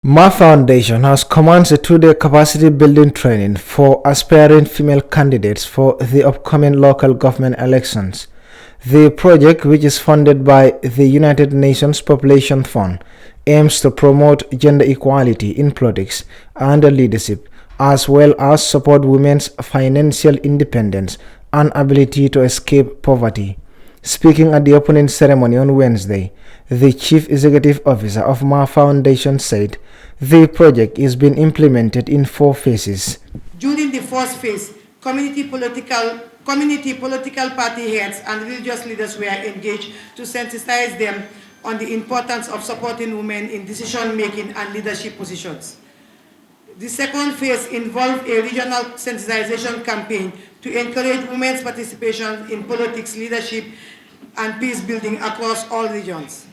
Ma Foundation has commenced a two-day capacity building training for aspiring female candidates for the upcoming local government elections. The project, which is funded by the United Nations Population Fund, aims to promote gender equality in politics and leadership, as well as support women's financial independence and ability to escape poverty. Speaking at the opening ceremony on Wednesday, the Chief Executive Officer of Ma Foundation said the project is being implemented in 4 phases. During the first phase, community political party heads and religious leaders were engaged to sensitize them on the importance of supporting women in decision-making and leadership positions. The second phase involved a regional sensitization campaign to encourage women's participation in politics, leadership, and peace building across all regions.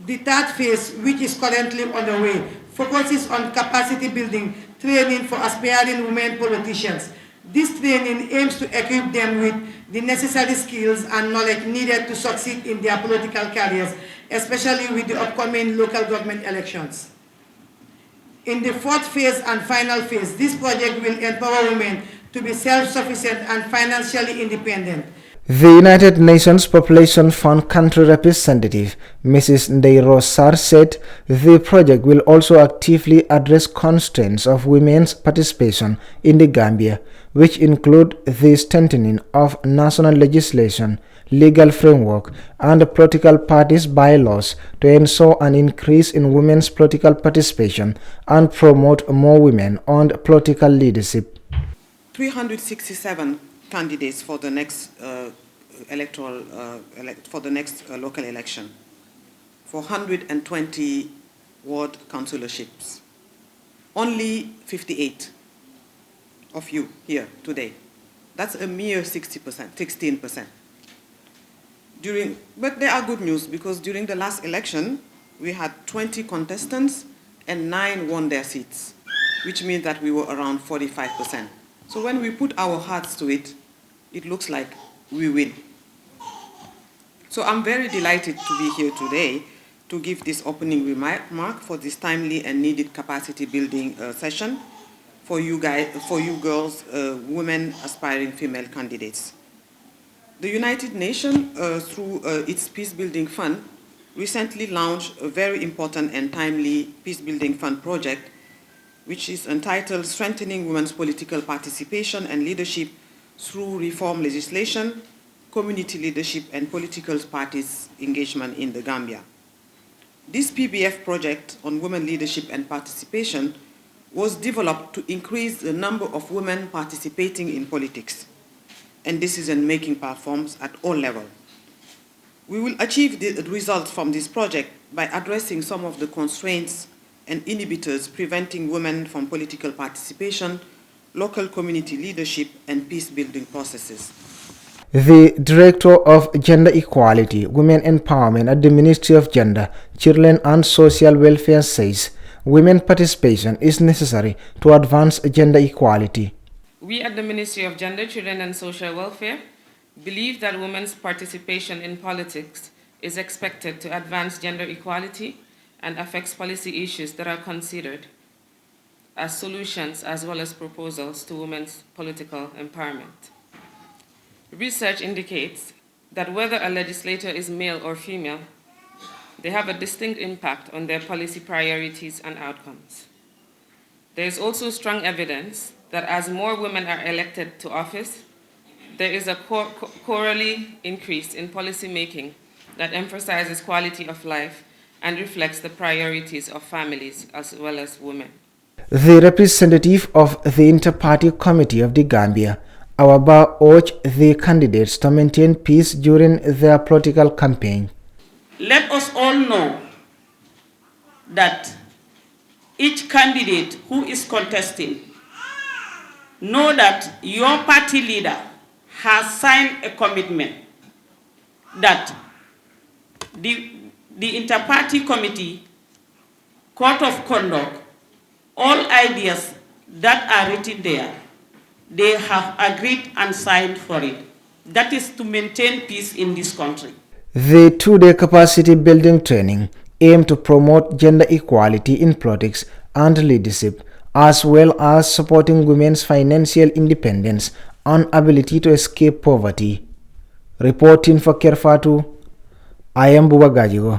The third phase, which is currently underway, focuses on capacity building training for aspiring women politicians. This training aims to equip them with the necessary skills and knowledge needed to succeed in their political careers, especially with the upcoming local government elections. In the fourth phase and final phase, this project will empower women to be self-sufficient and financially independent. The United Nations Population Fund country representative, Mrs. Ndeirosar, said the project will also actively address constraints of women's participation in the Gambia, which include the strengthening of national legislation, legal framework, and political parties' bylaws to ensure an increase in women's political participation and promote more women on political leadership. 367 candidates for the next local election, 420 ward councilorships. Only 58 of you here today. That's a mere 60%, 16%. But there are good news, because during the last election, we had 20 contestants and 9 won their seats, which means that we were around 45%. So when we put our hearts to it, it looks like we win. So I'm very delighted to be here today to give this opening remark for this timely and needed capacity building session for you girls, women aspiring female candidates. The United Nations, through its Peace Building Fund, recently launched a very important and timely Peace Building Fund project, which is entitled Strengthening Women's Political Participation and Leadership through Reform Legislation, Community Leadership, and Political Parties Engagement in the Gambia. This PBF project on women leadership and participation was developed to increase the number of women participating in politics and decision-making platforms at all levels. We will achieve the results from this project by addressing some of the constraints and inhibitors preventing women from political participation, local community leadership, and peace-building processes. The Director of Gender Equality, Women Empowerment at the Ministry of Gender, Children and Social Welfare says women participation is necessary to advance gender equality. We at the Ministry of Gender, Children and Social Welfare believe that women's participation in politics is expected to advance gender equality and affects policy issues that are considered as solutions as well as proposals to women's political empowerment. Research indicates that whether a legislator is male or female, they have a distinct impact on their policy priorities and outcomes. There is also strong evidence that as more women are elected to office, there is a correlative increase in policy making that emphasizes quality of life and reflects the priorities of families as well as women. The representative of the Inter-Party Committee of the Gambia, Awaba, urged the candidates to maintain peace during their political campaign. Let us all know that each candidate who is contesting know that your party leader has signed a commitment that the Inter-Party Committee, Code of Conduct, all ideas that are written there, they have agreed and signed for it. That is to maintain peace in this country. The two-day capacity building training aim to promote gender equality in politics and leadership, as well as supporting women's financial independence and ability to escape poverty. Reporting for Kerr, Fatou, I am Buba Gajigo.